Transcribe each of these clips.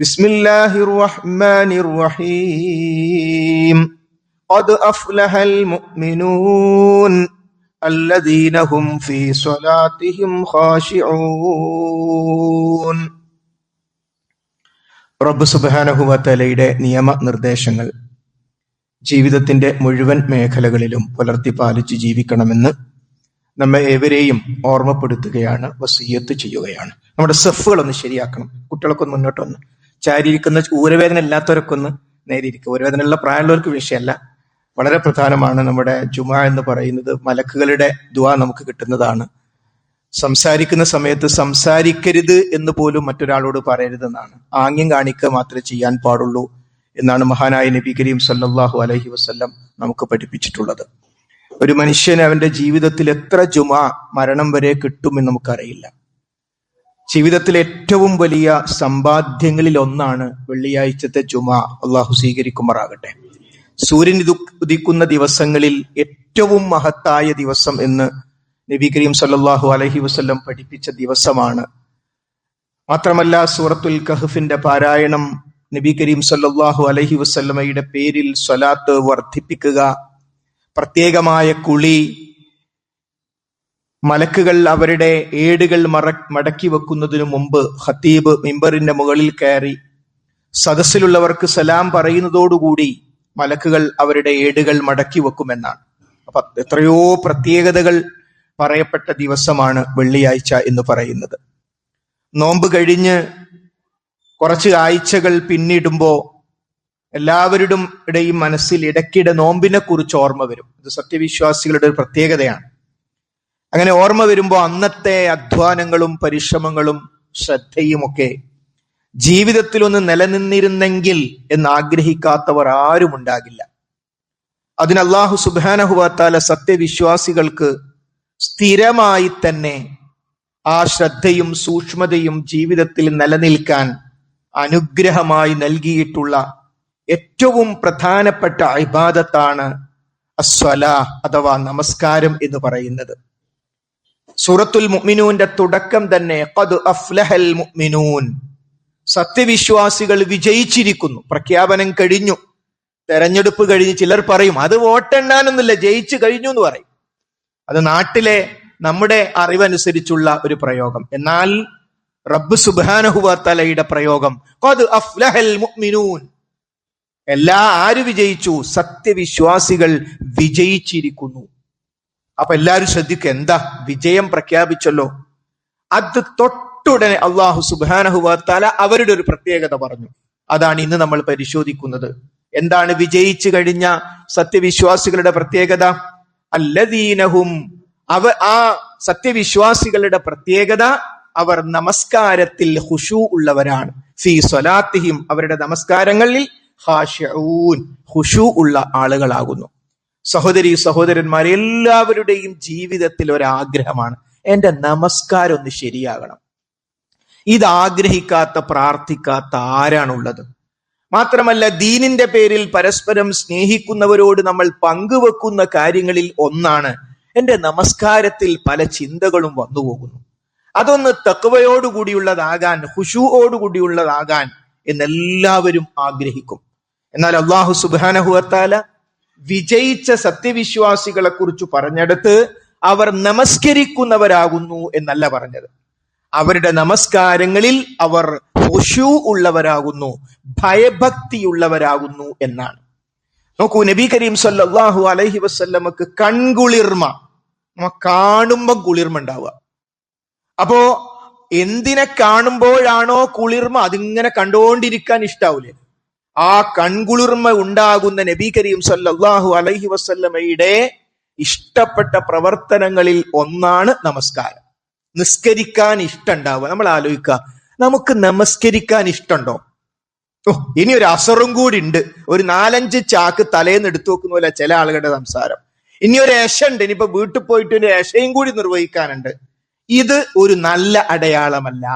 ബിസ്മില്ലാഹിർ റഹ്മാനിർ റഹീം. ഖദ് അഫ്ലഹൽ മുഅ്മിനൂൻ അല്ലദീന ഹും ഫീ സ്വലാത്തിഹിം ഖാശിഊൻ. റബ്ബ് സുബ്ഹാനഹു വ തആലയുടെ നിയമനിർദ്ദേശങ്ങൾ ജീവിതത്തിന്റെ മുഴുവൻ മേഖലകളിലും പുലർത്തി പാലിച്ച് ജീവിക്കണമെന്ന് നമ്മെ ഏവരെയും ഓർമ്മപ്പെടുത്തുകയാണ്, വസിയ്യത്ത് ചെയ്യുകയാണ്. നമ്മുടെ സെഫുകളൊന്ന് ശരിയാക്കണം. കുട്ടികളൊക്കെ ഒന്ന് മുന്നോട്ടൊന്ന് ചാരിയിരിക്കുന്ന, ഊരവേദന ഇല്ലാത്തവരൊക്കെ ഒന്ന് നേരെ ഇരിക്കുക. ഊരവേദനയുള്ള പ്രായമുള്ളവർക്ക് വിഷയമല്ല, വളരെ പ്രധാനമാണ്. നമ്മുടെ ജുമാ എന്ന് പറയുന്നത് മലക്കുകളുടെ ദുആ നമുക്ക് കിട്ടുന്നതാണ്. സംസാരിക്കുന്ന സമയത്ത് സംസാരിക്കരുത് എന്ന് പോലും മറ്റൊരാളോട് പറയരുതെന്നാണ്. ആംഗ്യം കാണിക്കുക മാത്രമേ ചെയ്യാൻ പാടുള്ളൂ എന്നാണ് മഹാനായ നബി കരീം സല്ലല്ലാഹു അലൈഹി വസല്ലം നമുക്ക് പഠിപ്പിച്ചിട്ടുള്ളത്. ഒരു മനുഷ്യന് അവന്റെ ജീവിതത്തിൽ എത്ര ജുമാ മരണം വരെ കിട്ടുമെന്ന് നമുക്കറിയില്ല. ജീവിതത്തിലെ ഏറ്റവും വലിയ സമ്പാദ്യങ്ങളിൽ ഒന്നാണ് വെള്ളിയാഴ്ചത്തെ ജുമാ. അള്ളാഹു സ്വീകരിക്കുമാറാകട്ടെ. സൂര്യൻ ഉദിക്കുന്ന ദിവസങ്ങളിൽ ഏറ്റവും മഹത്തായ ദിവസം എന്ന് നബി കരീം സല്ലല്ലാഹു അലൈഹി വസല്ലം പഠിപ്പിച്ച ദിവസമാണ്. മാത്രമല്ല, സൂറത്തുൽ കഹ്ഫിന്റെ പാരായണം, നബി കരീം സല്ലല്ലാഹു അലൈഹി വസല്ലമയുടെ പേരിൽ സ്വലാത്ത് വർദ്ധിപ്പിക്കുക, പ്രത്യേകമായ കുളി, മലക്കുകൾ അവരുടെ ഏടുകൾ മടക്കി വെക്കുന്നതിനു മുമ്പ് ഖതീബ് മിമ്പറിന്റെ മുകളിൽ കയറി സദസ്സിലുള്ളവർക്ക് സലാം പറയുന്നതോടുകൂടി മലക്കുകൾ അവരുടെ ഏടുകൾ മടക്കി വെക്കുമെന്നാണ്. അപ്പൊ എത്രയോ പ്രത്യേകതകൾ പറയപ്പെട്ട ദിവസമാണ് വെള്ളിയാഴ്ച എന്ന് പറയുന്നത്. നോമ്പ് കഴിഞ്ഞ് കുറച്ച് ആഴ്ചകൾ പിന്നിടുമ്പോ എല്ലാവരുടെയും ഇടയും മനസ്സിൽ ഇടയ്ക്കിടെ നോമ്പിനെ കുറിച്ച് ഓർമ്മ വരും. ഇത് സത്യവിശ്വാസികളുടെ ഒരു പ്രത്യേകതയാണ്. അങ്ങനെ ഓർമ്മ വരുമ്പോൾ അന്നത്തെ അധ്വാനങ്ങളും പരിശ്രമങ്ങളും ശ്രദ്ധയുമൊക്കെ ജീവിതത്തിൽ ഒന്ന് നിലനിന്നിരുന്നെങ്കിൽ എന്ന് ആഗ്രഹിക്കാത്തവർ ആരും ഉണ്ടാകില്ല. അതിന് അല്ലാഹു സുബ്ഹാനഹു വ തആല സത്യവിശ്വാസികൾക്ക് സ്ഥിരമായി തന്നെ ആ ശ്രദ്ധയും സൂക്ഷ്മതയും ജീവിതത്തിൽ നിലനിൽക്കാൻ അനുഗ്രഹമായി നൽകിയിട്ടുള്ള ഏറ്റവും പ്രധാനപ്പെട്ട ഇബാദത്താണ് അസ്വലാഹ് അഥവാ നമസ്കാരം എന്ന് പറയുന്നത്. സൂറത്തുൽ മുഅ്മിനൂന്റെ തുടക്കം തന്നെ ഖദ് അഫ്ലഹൽ മുഅ്മിനൂൻ, സത്യവിശ്വാസികൾ വിജയിച്ചിരിക്കുന്നു. പ്രഖ്യാപനം കഴിഞ്ഞു, തെരഞ്ഞെടുപ്പ് കഴിഞ്ഞ്. ചിലർ പറയും അത് വോട്ടെണ്ണാനൊന്നുമില്ല, ജയിച്ചു കഴിഞ്ഞു എന്ന് പറയും. അത് നാട്ടിലെ നമ്മുടെ അറിവനുസരിച്ചുള്ള ഒരു പ്രയോഗം. എന്നാൽ റബ്ബ് സുബ്ഹാനഹു വ തആലയുടെ പ്രയോഗം ഖദ് അഫ്ലഹൽ മുഅ്മിനൂൻ, ആര് വിജയിച്ചു? സത്യവിശ്വാസികൾ വിജയിച്ചിരിക്കുന്നു. അപ്പൊ എല്ലാവരും ശ്രദ്ധിക്കുക, എന്താ വിജയം പ്രഖ്യാപിച്ചല്ലോ. അത് തൊട്ടുടനെ അല്ലാഹു സുബ്ഹാനഹു വ തആല അവരുടെ ഒരു പ്രത്യേകത പറഞ്ഞു. അതാണ് ഇന്ന് നമ്മൾ പരിശോധിക്കുന്നത്. എന്താണ് വിജയിച്ചു കഴിഞ്ഞ സത്യവിശ്വാസികളുടെ പ്രത്യേകത? അല്ലദീനഹും, ആ സത്യവിശ്വാസികളുടെ പ്രത്യേകത അവർ നമസ്കാരത്തിൽ ഖുശൂ ഉള്ളവരാണ്. ഫീ സ്വലാത്തിഹിം, അവരുടെ നമസ്കാരങ്ങളിൽ ഖാശിഊൻ, ഖുശൂ ഉള്ള ആളുകളാകുന്നു. സഹോദരി സഹോദരന്മാരെ, എല്ലാവരുടെയും ജീവിതത്തിൽ ഒരാഗ്രഹമാണ്, എന്റെ നമസ്കാരം ഒന്ന് ശരിയാകണം. ഇത് ആഗ്രഹിക്കാത്ത പ്രാർത്ഥിക്കാത്ത ആരാണുള്ളത്? മാത്രമല്ല, ദീനിന്റെ പേരിൽ പരസ്പരം സ്നേഹിക്കുന്നവരോട് നമ്മൾ പങ്കുവെക്കുന്ന കാര്യങ്ങളിൽ ഒന്നാണ് എന്റെ നമസ്കാരത്തിൽ പല ചിന്തകളും വന്നുപോകുന്നു. അതൊന്ന് തഖ്വയോടുകൂടിയുള്ളതാകാൻ, ഖുശൂഓടുകൂടിയുള്ളതാകാൻ എന്നെല്ലാവരും ആഗ്രഹിക്കും. എന്നാൽ അല്ലാഹു സുബ്ഹാനഹു വ തആല വിജയിച്ച സത്യവിശ്വാസികളെ കുറിച്ച് പറഞ്ഞെടുത്ത് അവർ നമസ്കരിക്കുന്നവരാകുന്നു എന്നല്ല പറഞ്ഞത്. അവരുടെ നമസ്കാരങ്ങളിൽ അവർ ഖുശൂ ഉള്ളവരാകുന്നു, ഭയഭക്തിയുള്ളവരാകുന്നു എന്നാണ്. നോക്കൂ, നബി കരീം സല്ലല്ലാഹു അലൈഹി വസല്ലമക്ക് കൺകുളിർമ, കാണുമ്പോ കുളിർമ ഉണ്ടാവുക. അപ്പോ എന്തിനെ കാണുമ്പോഴാണോ കുളിർമ, അതിങ്ങനെ കണ്ടുകൊണ്ടിരിക്കാൻ ഇഷ്ടാവൂലേ? ആ കൺകുളിർമ ഉണ്ടാകുന്ന നബി കരീം സല്ലല്ലാഹു അലൈഹി വസല്ലമയുടെ ഇഷ്ടപ്പെട്ട പ്രവർത്തനങ്ങളിൽ ഒന്നാണ് നമസ്കാരം. നിസ്കരിക്കാൻ ഇഷ്ടമുണ്ടാവുക. നമ്മൾ ആലോചിക്കുക, നമുക്ക് നമസ്കരിക്കാൻ ഇഷ്ടമുണ്ടോ? ഇനി ഒരു അസറും കൂടി ഉണ്ട്, ഒരു 4-5 ചാക്ക് തലേന്ന് എടുത്തു വെക്കുന്ന പോലെ ചില ആളുകളുടെ സംസാരം. ഇനി ഒരു ഏഷ ഉണ്ട്, ഇനിയിപ്പോ വീട്ടിൽ പോയിട്ട് ഒരു ഏഷയും കൂടി നിർവഹിക്കാനുണ്ട്. ഇത് ഒരു നല്ല അടയാളമല്ല.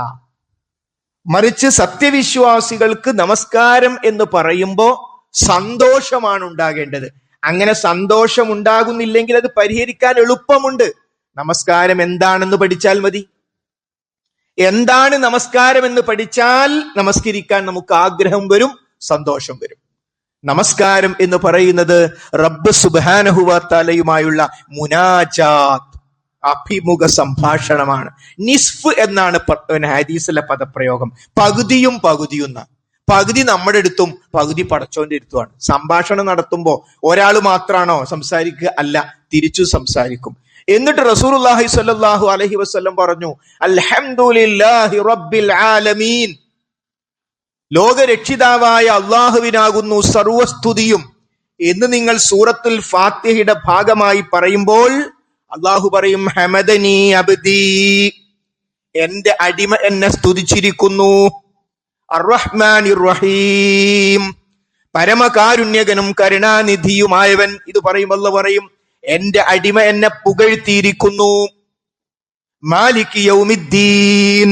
മറിച്ച് സത്യവിശ്വാസികൾക്ക് നമസ്കാരം എന്ന് പറയുമ്പോ സന്തോഷമാണ് ഉണ്ടാകേണ്ടത്. അങ്ങനെ സന്തോഷം ഉണ്ടാകുന്നില്ലെങ്കിൽ അത് പരിഹരിക്കാൻ എളുപ്പമുണ്ട്. നമസ്കാരം എന്താണെന്ന് പഠിച്ചാൽ മതി. എന്താണ് നമസ്കാരം എന്ന് പഠിച്ചാൽ നമസ്കരിക്കാൻ നമുക്ക് ആഗ്രഹം വരും, സന്തോഷം വരും. നമസ്കാരം എന്ന് പറയുന്നത് റബ്ബ് സുബ്ഹാനഹു വ തആലയുമായുള്ള മുനാജാത്ത്, അഭിമുഖ സംഭാഷണമാണ്. നിസ്ഫ് എന്നാണ് ഹദീസിലെ പദപ്രയോഗം. പകുതിയും പകുതിയും. പകുതി നമ്മുടെ അടുത്തും പകുതി പടച്ചോന്റെ അടുത്തുമാണ്. സംഭാഷണം നടത്തുമ്പോ ഒരാൾ മാത്രമാണോ സംസാരിക്കുക? അല്ല, തിരിച്ചു സംസാരിക്കും. എന്നിട്ട് റസൂലുള്ളാഹി സ്വല്ലല്ലാഹു അലൈഹി വസല്ലം പറഞ്ഞു, അൽഹംദുലില്ലാഹി റബ്ബിൽ ആലമീൻ, ലോകരക്ഷിതാവായ അള്ളാഹുവിനാകുന്നു സർവസ്തുതിയും എന്ന് നിങ്ങൾ സൂറത്തുൽ ഫാത്തിഹയുടെ ഭാഗമായി പറയുമ്പോൾ അള്ളാഹു പറയും, ഹമദനി അബ്ദി, എന്റെ അടിമ എന്നെ സ്തുതിച്ചിരിക്കുന്നു. അർറഹ്മാനിർ റഹീം, പരമകാരുണ്യകനും കരുണാനിധിയുമായവൻ. ഇത് പറയും അല്ലാഹു പറയും, എന്റെ അടിമ എന്നെ പുകഴ്ത്തിയിരിക്കുന്നു. മാലിക് യൗമിദ്ദീൻ,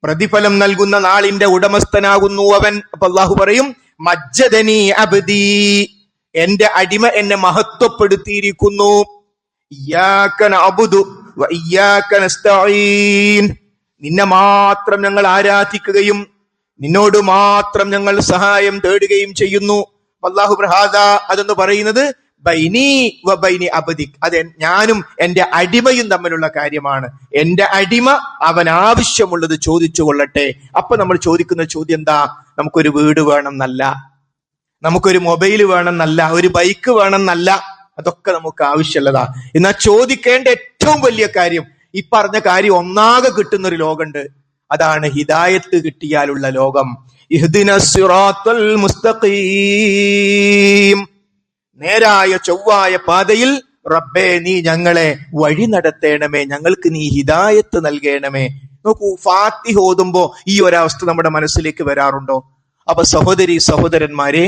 പ്രതിഫലം നൽകുന്ന നാളിന്റെ ഉടമസ്ഥനാകുന്നു അവൻ. അപ്പൊ അല്ലാഹു പറയും, മജ്ജദനി അബ്ദി, എന്റെ അടിമ എന്നെ മഹത്വപ്പെടുത്തിയിരിക്കുന്നു. ഇയ്യാക നഅ്ബുദു വ ഇയ്യാക നസ്തഈൻ, നിന്നെ മാത്രം ഞങ്ങൾ ആരാധിക്കുകയും നിന്നോട് മാത്രം ഞങ്ങൾ സഹായം തേടുകയും ചെയ്യുന്നു. അല്ലാഹു പ്രഹാദ അതെന്ന് പറയുന്നത് ബൈനി വ ബൈനി അബ്ദിക്, അത് ഞാനും എന്റെ അടിമയും തമ്മിലുള്ള കാര്യമാണ്. എന്റെ അടിമ അവൻ ആവശ്യമുള്ളത് ചോദിച്ചു കൊള്ളട്ടെ. അപ്പൊ നമ്മൾ ചോദിക്കുന്ന ചോദ്യം എന്താ? നമുക്കൊരു വീട് വേണമെന്നല്ല, നമുക്കൊരു മൊബൈൽ വേണമെന്നല്ല, ഒരു ബൈക്ക് വേണമെന്നല്ല. അതൊക്കെ നമുക്ക് ആവശ്യമുള്ളതാ. എന്നാൽ ചോദിക്കേണ്ട ഏറ്റവും വലിയ കാര്യം, ഈ പറഞ്ഞ കാര്യം ഒന്നാകെ കിട്ടുന്ന ഒരു ലോകമുണ്ട്. അതാണ് ഹിദായത്ത് കിട്ടിയാലുള്ള ലോകം. ഇഹ്ദിനസ് സിറാത്തൽ മുസ്തഖീം, നേരായ ചൊവ്വായ പാതയിൽ റബ്ബേ നീ ഞങ്ങളെ വഴി നടത്തേണമേ, ഞങ്ങൾക്ക് നീ ഹിദായത്ത് നൽകണമേ. നോക്കൂ, ഫാത്തിഹ ഓതുമ്പോ ഈ ഒരവസ്ഥ നമ്മുടെ മനസ്സിലേക്ക് വരാറുണ്ടോ? അപ്പൊ സഹോദരി സഹോദരന്മാരെ,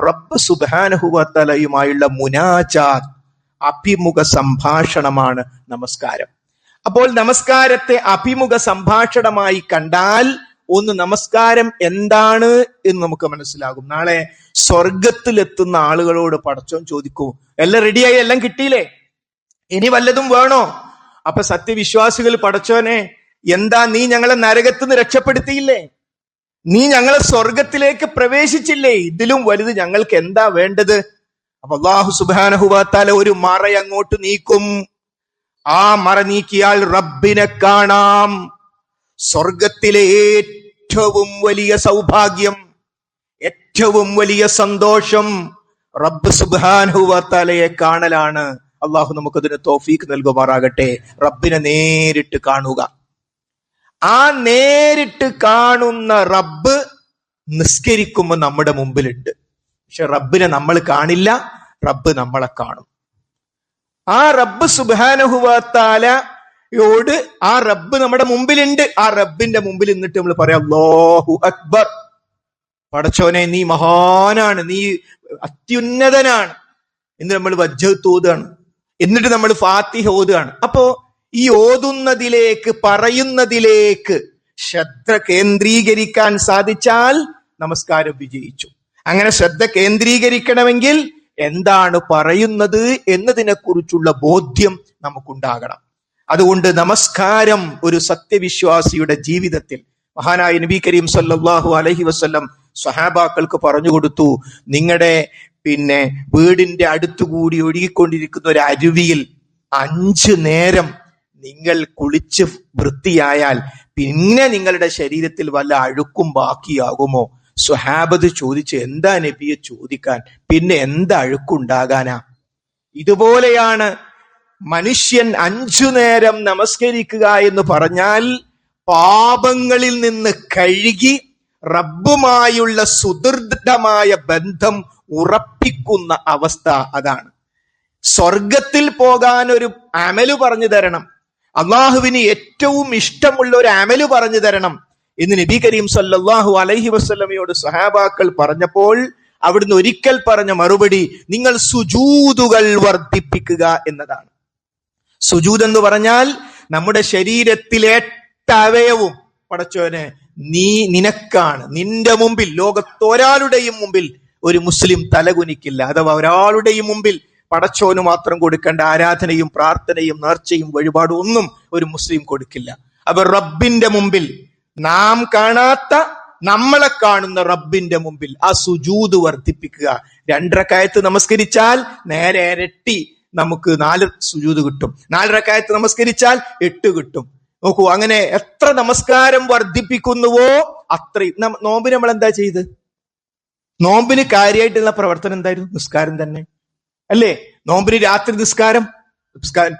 റബ്ബ് സുബ്ഹാനഹു വ തആലയുമായുള്ള മുനാജാത്ത്, അഭിമുഖ സംഭാഷണമാണ് നമസ്കാരം. അപ്പോൾ നമസ്കാരത്തെ അഭിമുഖ സംഭാഷണമായി കണ്ടാൽ ഒന്ന് നമസ്കാരം എന്താണ് എന്ന് നമുക്ക് മനസ്സിലാകും. നാളെ സ്വർഗത്തിലെത്തുന്ന ആളുകളോട് പടച്ചോൻ ചോദിക്കൂ, എല്ലാം റെഡിയായി, എല്ലാം കിട്ടിയില്ലേ, ഇനി വല്ലതും വേണോ? അപ്പൊ സത്യവിശ്വാസികൾ, പടച്ചോനെ എന്താ, നീ ഞങ്ങളെ നരകത്തുനിന്ന് രക്ഷപ്പെടുത്തിയില്ലേ, നീ ഞങ്ങളെ സ്വർഗത്തിലേക്ക് പ്രവേശിച്ചില്ലേ, ഇതിലും വലുത് ഞങ്ങൾക്ക് എന്താ വേണ്ടത്? അപ്പൊ അല്ലാഹു സുബ്ഹാനഹു വ തആല ഒരു മറ അങ്ങോട്ട് നീക്കും. ആ മറ നീക്കിയാൽ റബ്ബിനെ കാണാം. സ്വർഗത്തിലെ ഏറ്റവും വലിയ സൗഭാഗ്യം, ഏറ്റവും വലിയ സന്തോഷം റബ്ബ് സുബ്ഹാനഹു വ തആലയെ കാണലാണ്. അള്ളാഹു നമുക്കതിന് തൗഫീഖ് നൽകുമാറാകട്ടെ. റബ്ബിനെ നേരിട്ട് കാണുക. ആ നേരിട്ട് കാണുന്ന റബ്ബ് നിസ്കരിക്കുമ്പോൾ നമ്മുടെ മുമ്പിലുണ്ട്. പക്ഷെ റബ്ബിനെ നമ്മൾ കാണില്ല, റബ്ബ് നമ്മളെ കാണും. ആ റബ്ബ് സുബ്ഹാനഹു വ തആലയോട് ആ റബ്ബ് നമ്മുടെ മുമ്പിലുണ്ട്. ആ റബ്ബിന്റെ മുമ്പിൽ നിന്നിട്ട് നമ്മൾ പറയാം, അല്ലാഹു അക്ബർ, പടച്ചോനെ നീ മഹാനാണ്, നീ അത്യുന്നതനാണ് എന്ന് നമ്മൾ വജ്ജത്ത് ഓതുകയാണ്. എന്നിട്ട് നമ്മൾ ഫാത്തിഹ ഓതുകയാണ്. അപ്പോ ഈ ഓതുന്നതിലേക്ക്, പറയുന്നതിലേക്ക് ശ്രദ്ധ കേന്ദ്രീകരിക്കാൻ സാധിച്ചാൽ നമസ്കാരം വിജയിച്ചു. അങ്ങനെ ശ്രദ്ധ കേന്ദ്രീകരിക്കണമെങ്കിൽ എന്താണ് പറയുന്നത് എന്നതിനെ കുറിച്ചുള്ള ബോധ്യം നമുക്കുണ്ടാകണം. അതുകൊണ്ട് നമസ്കാരം ഒരു സത്യവിശ്വാസിയുടെ ജീവിതത്തിൽ, മഹാനായ നബി കരീം സല്ലല്ലാഹു അലൈഹി വസല്ലം സ്വഹാബാക്കൾക്ക് പറഞ്ഞു കൊടുത്തു, നിങ്ങളുടെ വീടിന്റെ അടുത്തുകൂടി ഒഴുകിക്കൊണ്ടിരിക്കുന്ന ഒരു അരുവിയിൽ 5 നേരം നിങ്ങൾ കുളിച്ച് വൃത്തിയായാൽ പിന്നെ നിങ്ങളുടെ ശരീരത്തിൽ വല്ല അഴുക്കും ബാക്കിയാകുമോ? സ്വഹാബത്ത് ചോദിച്ച്, എന്താ നബിയെ ചോദിക്കാൻ, പിന്നെ എന്താ അഴുക്കുണ്ടാകാനാ? ഇതുപോലെയാണ് മനുഷ്യൻ 5 നേരം നമസ്കരിക്കുക എന്ന് പറഞ്ഞാൽ പാപങ്ങളിൽ നിന്ന് കഴുകി റബ്ബുമായുള്ള സുദൃഢമായ ബന്ധം ഉറപ്പിക്കുന്ന അവസ്ഥ. അതാണ് സ്വർഗത്തിൽ പോകാൻ ഒരു അമല് പറഞ്ഞു തരണം, അള്ളാഹുവിന് ഏറ്റവും ഇഷ്ടമുള്ള ഒരു അമല് പറഞ്ഞു തരണം എന്ന് നബി കരീം സല്ലല്ലാഹു അലൈഹി വസല്ലമയോട് സഹാബാക്കൾ പറഞ്ഞപ്പോൾ അവിടുന്ന് ഒരിക്കൽ പറഞ്ഞ മറുപടി, നിങ്ങൾ സുജൂദുകൾ വർദ്ധിപ്പിക്കുക എന്നതാണ്. സുജൂദ് എന്ന് പറഞ്ഞാൽ നമ്മുടെ ശരീരത്തിലെ 8 അവയവും പടച്ചോനെ നിനക്കാണ്, നിന്റെ മുമ്പിൽ, ലോകത്തൊരാളുടെയും മുമ്പിൽ ഒരു മുസ്ലിം തലകുനിക്കില്ല. അഥവാ ഒരാളുടെയും മുമ്പിൽ പടച്ചോന് മാത്രം കൊടുക്കേണ്ട ആരാധനയും പ്രാർത്ഥനയും നേർച്ചയും വഴിപാടും ഒന്നും ഒരു മുസ്ലിം കൊടുക്കില്ല. അപ്പൊ റബ്ബിന്റെ മുമ്പിൽ, നാം കാണാത്ത നമ്മളെ കാണുന്ന റബ്ബിന്റെ മുമ്പിൽ ആ സുജൂദ് വർദ്ധിപ്പിക്കുക. 2 റക്അത്ത് നമസ്കരിച്ചാൽ നേരെ ഇരട്ടി നമുക്ക് 4 സുജൂദ് കിട്ടും. 4 റക്അത്ത് നമസ്കരിച്ചാൽ 8 കിട്ടും. നോക്കൂ, അങ്ങനെ എത്ര നമസ്കാരം വർദ്ധിപ്പിക്കുന്നുവോ അത്രയും. നോമ്പിന് നമ്മൾ എന്താ ചെയ്ത്? നോമ്പിന് കാര്യമായിട്ടുള്ള പ്രവർത്തനം എന്തായിരുന്നു? നിസ്കാരം തന്നെ അല്ലേ? നോമ്പിന് രാത്രി നിസ്കാരം,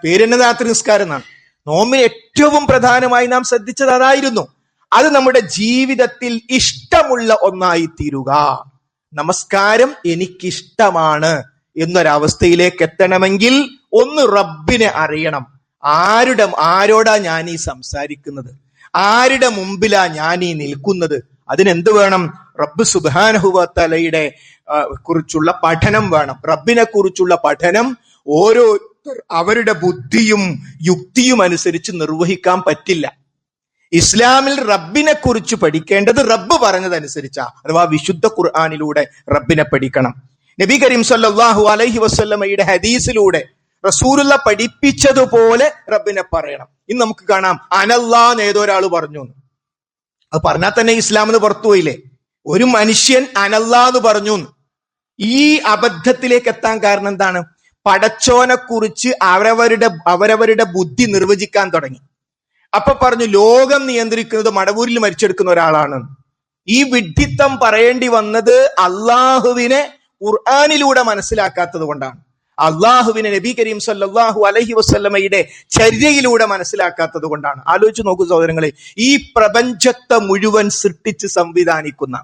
പേര് തന്നെ രാത്രി നിസ്കാരം എന്നാണ്. നോമ്പിന് ഏറ്റവും പ്രധാനമായി നാം ശ്രദ്ധിച്ചത് അതായിരുന്നു. അത് നമ്മുടെ ജീവിതത്തിൽ ഇഷ്ടമുള്ള ഒന്നായി തീരുക. നമസ്കാരം എനിക്കിഷ്ടമാണ് എന്നൊരവസ്ഥയിലേക്ക് എത്തണമെങ്കിൽ ഒന്ന് റബ്ബിനെ അറിയണം. ആരോടാ ഞാൻ ഈ സംസാരിക്കുന്നത്? ആരുടെ മുമ്പിലാ ഞാൻ ഈ നിൽക്കുന്നത്? അതിനെന്ത് വേണം? റബ്ബ് സുബ്ഹാനഹു വ തആലയുടെ കുറിച്ചുള്ള പഠനം വേണം. റബ്ബിനെ കുറിച്ചുള്ള പഠനം ഓരോരുത്തർ അവരുടെ ബുദ്ധിയും യുക്തിയും അനുസരിച്ച് നിർവഹിക്കാൻ പറ്റില്ല. ഇസ്ലാമിൽ റബ്ബിനെ കുറിച്ച് പഠിക്കേണ്ടത് റബ്ബ് പറഞ്ഞതനുസരിച്ചാ, അഥവാ വിശുദ്ധ ഖുർആനിലൂടെ റബ്ബിനെ പഠിക്കണം. നബി കരീം സല്ലല്ലാഹു അലൈഹി വസല്ലമയുടെ ഹദീസിലൂടെ റസൂലുള്ള പഠിപ്പിച്ചതുപോലെ റബ്ബിനെ പറയണം. ഇന്ന് നമുക്ക് കാണാം, അനല്ലാന്ന് ഏതൊരാൾ പറഞ്ഞു. അത് പറഞ്ഞാൽ തന്നെ ഇസ്ലാമിന് പുറത്തു പോയില്ലേ? ഒരു മനുഷ്യൻ അനല്ലാന്ന് പറഞ്ഞു. ഈ അബദ്ധത്തിലേക്ക് എത്താൻ കാരണം എന്താണ്? പടച്ചോനെ കുറിച്ച് അവരവരുടെ ബുദ്ധി നിർവചിക്കാൻ തുടങ്ങി. അപ്പൊ പറഞ്ഞു ലോകം നിയന്ത്രിക്കുന്നത് മടവൂരിൽ മരിച്ചെടുക്കുന്ന ഒരാളാണ്. ഈ വിഡ്ഢിത്തം പറയേണ്ടി വന്നത് അള്ളാഹുവിനെ ഖുർആനിലൂടെ മനസ്സിലാക്കാത്തത് കൊണ്ടാണ്. അള്ളാഹുവിനെ നബി കരീം സല്ലല്ലാഹു അലൈഹി വസല്ലമയുടെ ചര്യയിലൂടെ മനസ്സിലാക്കാത്തത് കൊണ്ടാണ്. ആലോചിച്ച് നോക്കൂ സഹോദരങ്ങളെ, ഈ പ്രപഞ്ചത്തെ മുഴുവൻ സൃഷ്ടിച്ച് സംവിധാനിക്കുന്ന,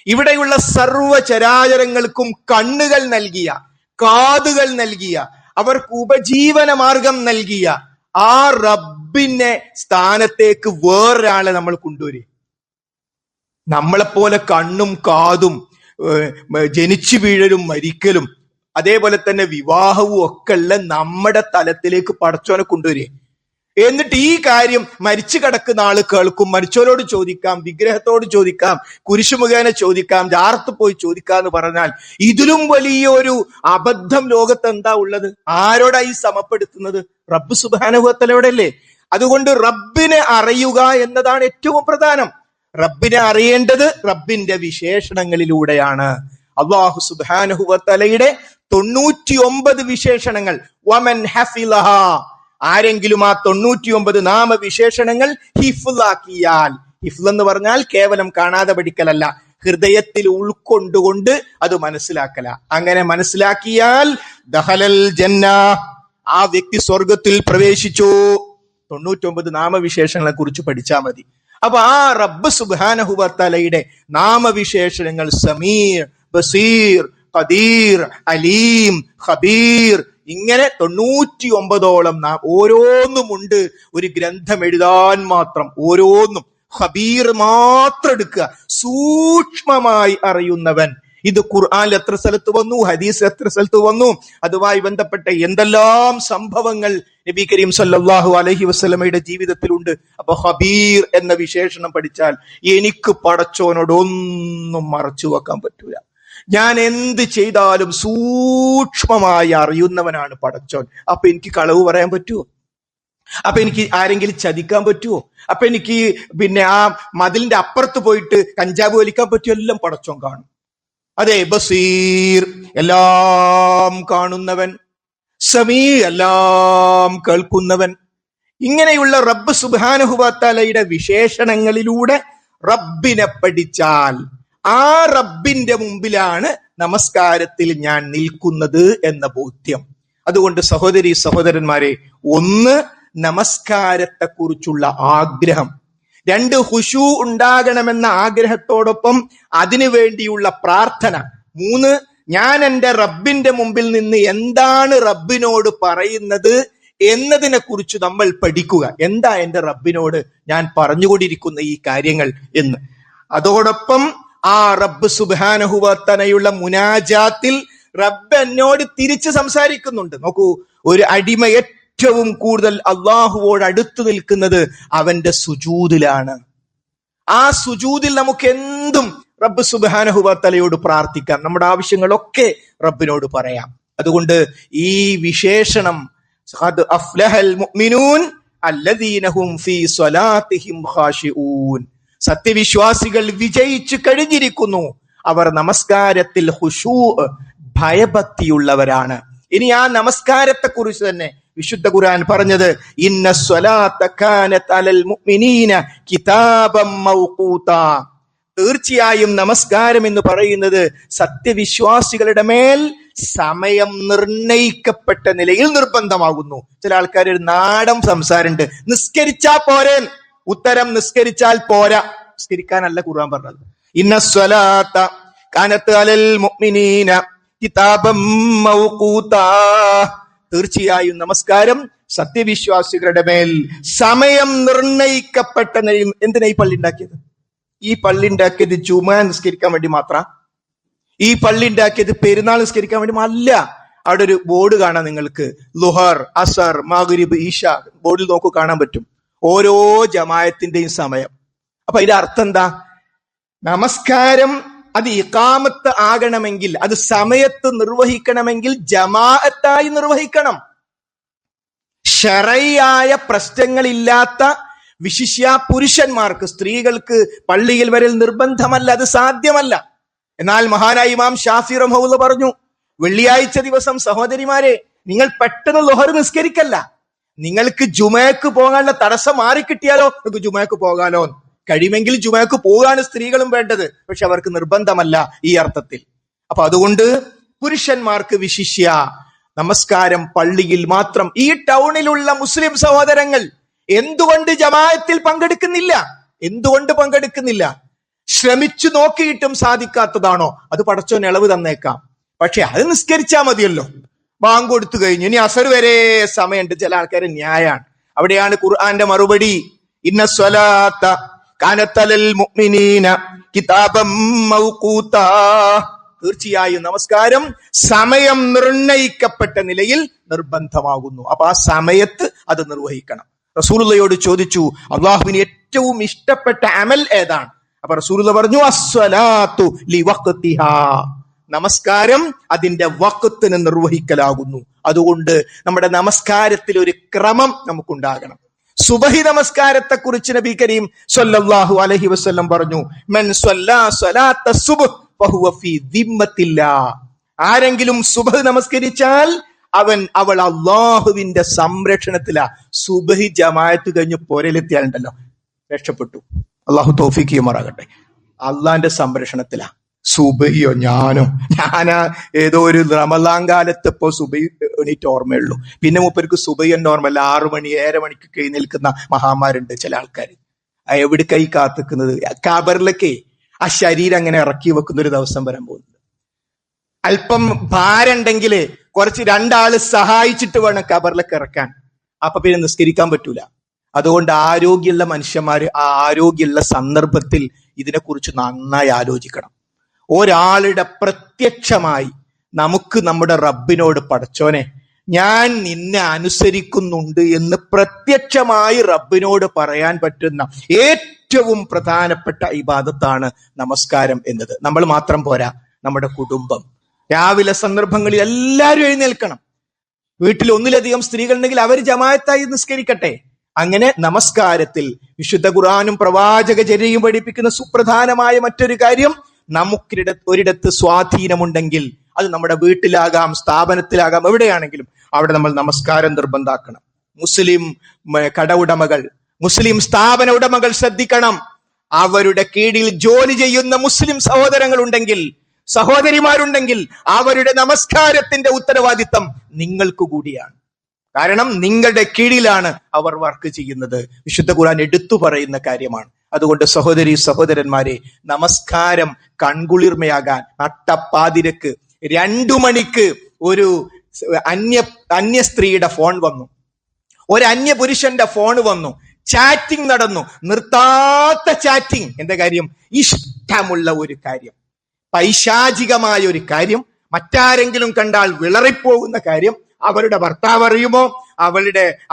ഇവിടെയുള്ള സർവ്വചരാചരങ്ങൾക്കും കണ്ണുകൾ നൽകിയ, കാതുകൾ നൽകിയ, അവർക്ക് ഉപജീവന മാർഗം നൽകിയ ആ റബ്ബിന്റെ സ്ഥാനത്തേക്ക് വേറൊരാളെ നമ്മൾ കൊണ്ടുവരും. നമ്മളെപ്പോലെ കണ്ണും കാതും ജനിച്ചു വീഴലും മരിക്കലും അതേപോലെ തന്നെ വിവാഹവും ഒക്കെ ഉള്ള നമ്മുടെ തലത്തിലേക്ക് പടച്ചോനെ കൊണ്ടുവരിക. എന്നിട്ട് ഈ കാര്യം മരിച്ചു കിടക്കുന്ന ആള് കേൾക്കും. മരിച്ചവരോട് ചോദിക്കാം, വിഗ്രഹത്തോട് ചോദിക്കാം, കുരിശു മുഖേന ചോദിക്കാം, ജാറത്ത് പോയി ചോദിക്കാം എന്ന് പറഞ്ഞാൽ ഇതിലും വലിയൊരു അബദ്ധം ലോകത്ത് എന്താ ഉള്ളത്? ആരോടാ ഈ സമപ്പെടുത്തുന്നത്? റബ്ബ് സുബ്ഹാനഹു വ തആലയോടല്ലേ? അതുകൊണ്ട് റബ്ബിനെ അറിയുക എന്നതാണ് ഏറ്റവും പ്രധാനം. റബ്ബിനെ അറിയേണ്ടത് റബ്ബിന്റെ വിശേഷണങ്ങളിലൂടെയാണ്. അല്ലാഹു സുബ്ഹാനഹു വ തആലയുടെ 99 വിശേഷണങ്ങൾ, വമൻ ഹഫിളഹ, ആരെങ്കിലും ആ 99 നാമവിശേഷണങ്ങൾ ഹിഫ്ളാക്കിയാൽ, ഹിഫ്ള് എന്ന് പറഞ്ഞാൽ കേവലം കാണാതെ പഠിക്കലല്ല, ഹൃദയത്തിൽ ഉൾക്കൊണ്ടുകൊണ്ട് അത് മനസ്സിലാക്കല. അങ്ങനെ മനസ്സിലാക്കിയാൽ ദഖലൽ ജന്ന, ആ വ്യക്തി സ്വർഗത്തിൽ പ്രവേശിച്ചു. 99 നാമവിശേഷങ്ങളെ കുറിച്ച് പഠിച്ചാൽ മതി. അപ്പൊ ആ റബ്ബ് സുബ്ഹാനഹു വ തആലയുടെ നാമവിശേഷണങ്ങൾ സമീർ, ബസീർ, ഖദീർ, അലീം, ഖബീർ, ഇങ്ങനെ 99ഓളം ഓരോന്നുമുണ്ട്. ഒരു ഗ്രന്ഥം എഴുതാൻ മാത്രം ഓരോന്നും. ഖബീർ മാത്രം എടുക്കുക, സൂക്ഷ്മമായി അറിയുന്നവൻ. ഇത് ഖുർആനിൽ എത്ര സ്ഥലത്ത് വന്നു, ഹദീസ് എത്ര സ്ഥലത്ത് വന്നു, അതുമായി ബന്ധപ്പെട്ട എന്തെല്ലാം സംഭവങ്ങൾ നബി കരീം സല്ലല്ലാഹു അലൈഹി വസല്ലമയുടെ ജീവിതത്തിലുണ്ട്. അപ്പൊ ഖബീർ എന്ന വിശേഷണം പഠിച്ചാൽ എനിക്ക് പടച്ചോനോട് ഒന്നും മറച്ചു വെക്കാൻ പറ്റൂല. ഞാൻ എന്ത് ചെയ്താലും സൂക്ഷ്മമായി അറിയുന്നവനാണ് പടച്ചോൻ. അപ്പൊ എനിക്ക് കളവ് പറയാൻ പറ്റുമോ? അപ്പൊ എനിക്ക് ആരെങ്കിലും ചതിക്കാൻ പറ്റുമോ? അപ്പൊ എനിക്ക് ആ മതിലിന്റെ അപ്പുറത്ത് പോയിട്ട് കഞ്ചാവ് വലിക്കാൻ പറ്റുമോ? എല്ലാം പടച്ചോൻ കാണും. അതെ, ബസീർ, എല്ലാം കാണുന്നവൻ, സമീ, എല്ലാം കേൾക്കുന്നവൻ. ഇങ്ങനെയുള്ള റബ്ബ് സുബ്ഹാനഹു വ തആലയുടെ വിശേഷണങ്ങളിലൂടെ റബ്ബിനെ പഠിച്ചാൽ ആ റബ്ബിന്റെ മുമ്പിലാണ് നമസ്കാരത്തിൽ ഞാൻ നിൽക്കുന്നത് എന്ന ബോധ്യം. അതുകൊണ്ട് സഹോദരി സഹോദരന്മാരെ, 1 നമസ്കാരത്തെ കുറിച്ചുള്ള ആഗ്രഹം, 2 ഖുശൂ ഉണ്ടാകണമെന്ന ആഗ്രഹത്തോടൊപ്പം അതിനു വേണ്ടിയുള്ള പ്രാർത്ഥന, 3 ഞാൻ എൻ്റെ റബ്ബിന്റെ മുമ്പിൽ നിന്ന് എന്താണ് റബ്ബിനോട് പറയുന്നത് എന്നതിനെ കുറിച്ച് നമ്മൾ പഠിക്കുക. എന്താ എൻ്റെ റബ്ബിനോട് ഞാൻ പറഞ്ഞുകൊണ്ടിരിക്കുന്ന ഈ കാര്യങ്ങൾ എന്ന്. അതോടൊപ്പം ആ റബ്ബ് സുബ്ഹാനഹു വ തആലയുള്ള മുനാജാത്തിൽ റബ്ബ് എന്നോട് തിരിച്ച് സംസാരിക്കുന്നുണ്ട്. നോക്കൂ, ഒരു അടിമ ഏറ്റവും കൂടുതൽ അള്ളാഹുവോട് അടുത്ത് നിൽക്കുന്നത് അവന്റെ സുജൂദിലാണ്. ആ സുജൂദിൽ നമുക്ക് എന്തും റബ്ബ് സുബ്ഹാനഹു വ തആലയോട് പ്രാർത്ഥിക്കാം, നമ്മുടെ ആവശ്യങ്ങളൊക്കെ റബ്ബിനോട് പറയാം. അതുകൊണ്ട് ഈ വിശേഷണം ഖദ് അഫ്ലഹൽ മുഅ്മിനൂൻ അല്ലദീനഹും ഫീ സ്വലാത്തിഹിം ഖാശിഊൻ. സത്യവിശ്വാസികൾ വിജയിച്ചു കഴിഞ്ഞിരിക്കുന്നു, അവർ നമസ്കാരത്തിൽ ഖുശൂ ഭയഭക്തിയുള്ളവരാണ്. ഇനി ആ നമസ്കാരത്തെ കുറിച്ച് തന്നെ വിശുദ്ധ ഖുർആൻ പറഞ്ഞത്, ഇന്ന സ്വലാത്ത കാനത് അലൽ മുഅ്മിനീന കിതാബം മൗഖൂതാ. തീർച്ചയായും നമസ്കാരം എന്ന് പറയുന്നത് സത്യവിശ്വാസികളുടെ മേൽ സമയം നിർണയിക്കപ്പെട്ട നിലയിൽ നിർബന്ധമാകുന്നു. ചില ആൾക്കാർ ഒരു നാടൻ സംസാരമുണ്ട്, നിസ്കരിച്ചാ പോരെ. ഉത്തരം, നിസ്കരിച്ചാൽ പോരാ. നിസ്കരിക്കാനല്ല ഖുർആൻ പറഞ്ഞത്. ഇന്ന സ്വലാത്ത കാനത് അലൽ മുഅ്മിനീന കിതാബം മൗഖൂതാ. തീർച്ചയായും നമസ്കാരം സത്യവിശ്വാസികളുടെ മേൽ സമയം നിർണയിക്കപ്പെട്ട നിലയിൽ. എന്തിനാ ഈ പള്ളി ഉണ്ടാക്കിയത്? ഈ പള്ളി ഉണ്ടാക്കിയത് ജുമാ നിസ്കരിക്കാൻ വേണ്ടി മാത്ര? ഈ പള്ളി ഉണ്ടാക്കിയത് പെരുന്നാൾ നിസ്കരിക്കാൻ വേണ്ടി അല്ല. അവിടെ ഒരു ബോർഡ് കാണാം നിങ്ങൾക്ക്, ലുഹർ, അസർ, മഗ്രിബ്, ഇശ. ബോർഡിൽ നോക്കൂ, കാണാൻ പറ്റും ഓരോ ജമാഅത്തിന്റെയും സമയം. അപ്പൊ ഇതിന്റെ അർത്ഥം എന്താ? നമസ്കാരം അത് ഇഖാമത്ത് ആകണമെങ്കിൽ, അത് സമയത്ത് നിർവഹിക്കണമെങ്കിൽ ജമാഅത്തായി നിർവഹിക്കണം. ശറഈയായ പ്രശ്നങ്ങളില്ലാത്ത വിശിഷ്യ പുരുഷന്മാർക്ക്, സ്ത്രീകൾക്ക് പള്ളിയിൽ വരൽ നിർബന്ധമല്ല, അത് സാധ്യമല്ല. എന്നാൽ മഹാനായ ഇമാം ഷാഫി റഹ്മത്തുള്ളാഹി പറഞ്ഞു, വെള്ളിയാഴ്ച ദിവസം സഹോദരിമാരെ, നിങ്ങൾ പെട്ടെന്ന് ളുഹർ നിസ്കരിക്കല്ല. നിങ്ങൾക്ക് ജുമയ്ക്ക് പോകാനുള്ള തടസ്സം മാറിക്കിട്ടിയാലോ നിങ്ങൾക്ക് ജുമയ്ക്ക് പോകാലോ. കഴിയുമെങ്കിൽ ജുമയ്ക്ക് പോകാണ് സ്ത്രീകളും വേണ്ടത്, പക്ഷെ അവർക്ക് നിർബന്ധമല്ല ഈ അർത്ഥത്തിൽ. അപ്പൊ അതുകൊണ്ട് പുരുഷന്മാർക്ക് വിശിഷ്യ നമസ്കാരം പള്ളിയിൽ മാത്രം. ഈ ടൗണിലുള്ള മുസ്ലിം സഹോദരങ്ങൾ എന്തുകൊണ്ട് ജമാഅത്തിൽ പങ്കെടുക്കുന്നില്ല? എന്തുകൊണ്ട് പങ്കെടുക്കുന്നില്ല? ശ്രമിച്ചു നോക്കിയിട്ടും സാധിക്കാത്തതാണോ? അത് പടച്ചോൻ ഇളവ് തന്നേക്കാം, പക്ഷെ അത് നിസ്കരിച്ചാ മതിയല്ലോ. ബാങ്ക് കൊടുത്തു കഴിഞ്ഞു, ഇനി അസർ വരെ സമയമുണ്ട്. ചില ആൾക്കാര് ന്യായാണ്. അവിടെയാണ് ഖുർആന്റെ മറുപടി, ഇന്ന സ്വലാത്ത കാനത് അലൽ മുഅ്മിനീന കിതാബം മൗഖൂതാ. തീർച്ചയായും നമസ്കാരം സമയം നിർണയിക്കപ്പെട്ട നിലയിൽ നിർബന്ധമാകുന്നു. അപ്പൊ ആ സമയത്ത് അത് നിർവഹിക്കണം. റസൂലുള്ളാഹിയോട് ചോദിച്ചു, അള്ളാഹുവിന് ഏറ്റവും ഇഷ്ടപ്പെട്ട അമൽ ഏതാണ്? അപ്പൊ റസൂലുള്ളാഹി പറഞ്ഞു, അസ്സലാത്തു ലിവഖ്തിഹാ. നമസ്കാരം അതിന്റെ വഖത്തിന് നിർവഹിക്കലാകുന്നു. അതുകൊണ്ട് നമ്മുടെ നമസ്കാരത്തിൽ ഒരു ക്രമം നമുക്കുണ്ടാകണം. സുബഹി നമസ്കാരത്തെ കുറിച്ച് നബി കരീം സ്വല്ലല്ലാഹു അലൈഹി വസല്ലം പറഞ്ഞു, മൻ സ്വല്ലാ സ്വലാത്ത സുബ്ഹ് ഫഹുവ ഫീ ദിമ്മത്തില്ലാഹ്. ആരെങ്കിലും സുബഹ് നമസ്കരിച്ചാൽ അവൾ അള്ളാഹുവിന്റെ സംരക്ഷണത്തിലാ. സുബഹി ജമാഅത്ത് കഴിഞ്ഞ് പോരലെത്തിയാലുണ്ടല്ലോ, രക്ഷപ്പെട്ടു. അള്ളാഹു തൗഫീഖ് ചെയ്യുമാറാകട്ടെ. അള്ളാന്റെ സംരക്ഷണത്തിലാ. സുബഹിയോ ഞാനാ ഏതോ ഒരു റമളാൻ കാലത്ത് ഇപ്പോ സുബഹി എണീറ്റ് ഓർമ്മയുള്ളൂ. പിന്നെ മൂപ്പർക്ക് സുബഹി എന്നെ ഓർമ്മല്ല. 6 മണി 7 മണിക്ക് എഴുന്നേൽക്കുന്ന മഹാന്മാരുണ്ട് ചില ആൾക്കാർ. എവിടെ കൈ കാത്തിക്കുന്നത്? ഖബറിലൊക്കെ ആ ശരീരം അങ്ങനെ ഇറക്കി വെക്കുന്ന ഒരു ദിവസം വരാൻ പോകുന്നുണ്ട്. അല്പം ഭാരമുണ്ടെങ്കിൽ കുറച്ച് 2 ആള് സഹായിച്ചിട്ട് വേണം ഖബറിലൊക്കെ ഇറക്കാൻ. അപ്പൊ പിന്നെ നിസ്കരിക്കാൻ പറ്റൂല. അതുകൊണ്ട് ആരോഗ്യമുള്ള മനുഷ്യന്മാര് ആ ആരോഗ്യമുള്ള സന്ദർഭത്തിൽ ഇതിനെക്കുറിച്ച് നന്നായി ആലോചിക്കണം. ഒരാളുടെ പ്രത്യക്ഷമായി നമുക്ക് നമ്മുടെ റബ്ബിനോട്, പടച്ചോനെ ഞാൻ നിന്നെ അനുസരിക്കുന്നുണ്ട് എന്ന് പ്രത്യക്ഷമായി റബ്ബിനോട് പറയാൻ പറ്റുന്ന ഏറ്റവും പ്രധാനപ്പെട്ട ഇബാദത്താണ് നമസ്കാരം എന്നത്. നമ്മൾ മാത്രം പോരാ, നമ്മുടെ കുടുംബം. രാവിലെ സന്ദർഭങ്ങളിൽ എല്ലാവരും എഴുന്നേൽക്കണം. വീട്ടിൽ ഒന്നിലധികം സ്ത്രീകൾ ഉണ്ടെങ്കിൽ അവർ ജമാഅത്തായി നിസ്കരിക്കട്ടെ. അങ്ങനെ നമസ്കാരത്തിൽ വിശുദ്ധ ഖുർആനും പ്രവാചകചര്യയും പഠിപ്പിക്കുന്ന സുപ്രധാനമായ മറ്റൊരു കാര്യം, ഒരിടത്ത് സ്വാധീനമുണ്ടെങ്കിൽ അത് നമ്മുടെ വീട്ടിലാകാം, സ്ഥാപനത്തിലാകാം, എവിടെയാണെങ്കിലും അവിടെ നമ്മൾ നമസ്കാരം നിർബന്ധാക്കണം. മുസ്ലിം കട ഉടമകൾ, മുസ്ലിം സ്ഥാപന ഉടമകൾ ശ്രദ്ധിക്കണം. അവരുടെ കീഴിൽ ജോലി ചെയ്യുന്ന മുസ്ലിം സഹോദരങ്ങൾ ഉണ്ടെങ്കിൽ, സഹോദരിമാരുണ്ടെങ്കിൽ അവരുടെ നമസ്കാരത്തിന്റെ ഉത്തരവാദിത്തം നിങ്ങൾക്ക് കൂടിയാണ്. കാരണം നിങ്ങളുടെ കീഴിലാണ് അവർ വർക്ക് ചെയ്യുന്നത്. വിശുദ്ധ ഖുർആൻ എടുത്തു പറയുന്ന കാര്യമാണ്. അതുകൊണ്ട് സഹോദരി സഹോദരന്മാരെ, നമസ്കാരം കൺകുളിർമയാകാൻ നട്ടപ്പാതിരക്ക് 2 മണിക്ക് ഒരു അന്യ സ്ത്രീയുടെ ഫോൺ വന്നു, ഒരു അന്യ പുരുഷന്റെ ഫോൺ വന്നു, ചാറ്റിംഗ് നടന്നു, നിർത്താത്ത ചാറ്റിംഗ്. എന്താ കാര്യം? ഇഷ്ടമുള്ള ഒരു കാര്യം, പൈശാചികമായ ഒരു കാര്യം, മറ്റാരെങ്കിലും കണ്ടാൽ വിളറിപ്പോകുന്ന കാര്യം. അവരുടെ ഭർത്താവ് അറിയുമോ,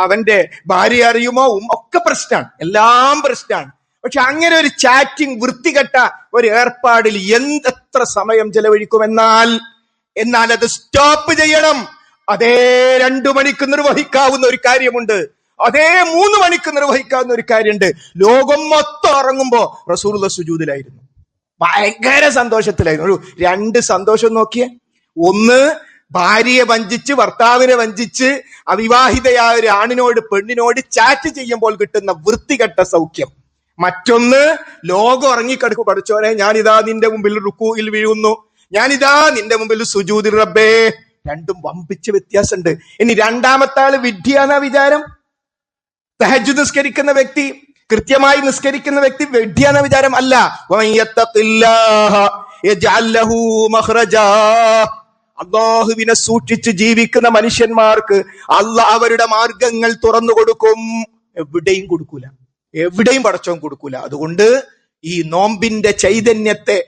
അവന്റെ ഭാര്യ അറിയുമോ, ഒക്കെ പ്രശ്നമാണ്, എല്ലാം പ്രശ്നമാണ്. പക്ഷെ അങ്ങനെ ഒരു ചാറ്റിംഗ്, വൃത്തികെട്ട ഒരു ഏർപ്പാടിൽ എത്ര സമയം ചെലവഴിക്കും? എന്നാൽ അത് സ്റ്റോപ്പ് ചെയ്യണം. അതേ 2 മണിക്ക് നിർവഹിക്കാവുന്ന ഒരു കാര്യമുണ്ട്. അതേ 3 മണിക്ക് നിർവഹിക്കാവുന്ന ഒരു കാര്യമുണ്ട്. ലോകം മൊത്തം ഇറങ്ങുമ്പോ റസൂലുള്ള സുജൂദിലായിരുന്നു, ഭയങ്കര സന്തോഷത്തിലായിരുന്നു. ഒരു 2 സന്തോഷം നോക്കിയേ. ഒന്ന്, ഭാര്യയെ വഞ്ചിച്ച് ഭർത്താവിനെ വഞ്ചിച്ച് അവിവാഹിതയായ ഒരു ആണിനോട് പെണ്ണിനോട് ചാറ്റ് ചെയ്യുമ്പോൾ കിട്ടുന്ന വൃത്തികെട്ട സൗഖ്യം. മറ്റൊന്ന്, ലോകം ഉറങ്ങിക്കിടക്കും. പഠിച്ചോനെ, ഞാനിതാ നിന്റെ മുമ്പിൽ റുക്കൂയിൽ വീഴുന്നു, ഞാനിതാ നിന്റെ മുമ്പിൽ സുജൂദിൽ റബ്ബേ. രണ്ടും വമ്പിച്ച വ്യത്യാസമുണ്ട്. ഇനി രണ്ടാമത്തെ ആള് വിഡ്ഢിയാന്ന വിചാരം? തഹജ്ജുദ് നിസ്കരിക്കുന്ന വ്യക്തി, കൃത്യമായി നിസ്കരിക്കുന്ന വ്യക്തി വിഡ്ഢിയാന്ന വിചാരം അല്ല. അല്ലാഹുവിനെ സൂക്ഷിച്ച് ജീവിക്കുന്ന മനുഷ്യന്മാർക്ക് അല്ലാഹ് അവരുടെ മാർഗങ്ങൾ തുറന്നു കൊടുക്കും. എവിടെയും കൊടുക്കൂല, എവിടെയും പടച്ചോൻ കൊടുക്കൂല. അതുകൊണ്ട് ഈ നോമ്പിന്റെ ചൈതന്യത്തെ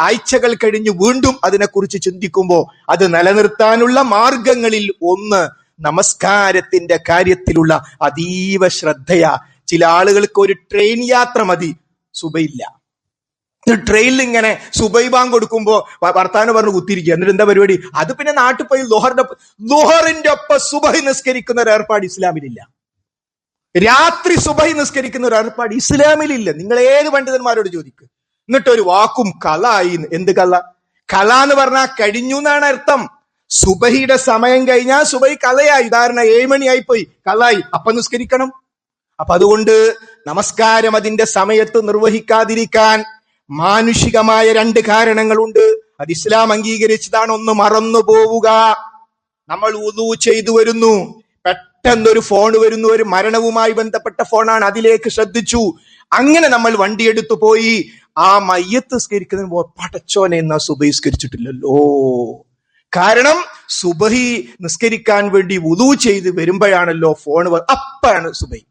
ആഴ്ചകൾ കഴിഞ്ഞ് വീണ്ടും അതിനെക്കുറിച്ച് ചിന്തിക്കുമ്പോൾ അത് നിലനിർത്താനുള്ള മാർഗങ്ങളിൽ ഒന്ന് നമസ്കാരത്തിന്റെ കാര്യത്തിലുള്ള അതീവ ശ്രദ്ധയാ. ചില ആളുകൾക്ക് ഒരു ട്രെയിൻ യാത്ര മതി, സുബൈയില്ല. ട്രെയിനിൽ ഇങ്ങനെ സുബൈ ബാങ്ക് കൊടുക്കുമ്പോ വർത്താനം പറഞ്ഞ് കുത്തിരിക്കുക. എന്നിട്ട് എന്താ പരിപാടി? അത് പിന്നെ നാട്ടിൽ പോയി ലുഹറിന്റെ ഒപ്പം സുബഹി നിസ്കരിക്കുന്ന ഒരു ഏർപ്പാട് ഇസ്ലാമിലില്ല. രാത്രി സുബഹി നിസ്കരിക്കുന്ന ഒരു ഏർപ്പാട് ഇസ്ലാമിലില്ല. നിങ്ങൾ ഏത് പണ്ഡിതന്മാരോട് ചോദിക്കുക. എന്നിട്ട് ഒരു വാക്കും കളായി. എന്ത് കള? കള എന്ന് പറഞ്ഞാൽ കഴിഞ്ഞു എന്നാണ് അർത്ഥം. സുബഹിയുടെ സമയം കഴിഞ്ഞാൽ സുബഹി കളയായി. ഉദാഹരണം 7 മണിയായി പോയി, കളായി, അപ്പൊ നിസ്കരിക്കണം. അപ്പൊ അതുകൊണ്ട് നമസ്കാരം അതിന്റെ സമയത്ത് നിർവഹിക്കാതിരിക്കാൻ മാനുഷികമായ 2 കാരണങ്ങളുണ്ട്. അത് ഇസ്ലാം അംഗീകരിച്ചതാണ്. ഒന്ന്, മറന്നു പോവുക. നമ്മൾ വുളു ചെയ്തു വരുന്നു, പെട്ടെന്നൊരു ഫോൺ വരുന്നു, ഒരു മരണവുമായി ബന്ധപ്പെട്ട ഫോണാണ്, അതിലേക്ക് ശ്രദ്ധിച്ചു, അങ്ങനെ നമ്മൾ വണ്ടിയെടുത്തു പോയി. ആ മയ്യത്ത് നിസ്കരിക്കുന്നതിന് പടച്ചോനെ എന്നാ സുബഹി നിസ്കരിച്ചിട്ടില്ലല്ലോ. കാരണം സുബഹി നിസ്കരിക്കാൻ വേണ്ടി വുളു ചെയ്ത് വരുമ്പോഴാണല്ലോ ഫോൺ, അപ്പോഴാണ് സുബഹി.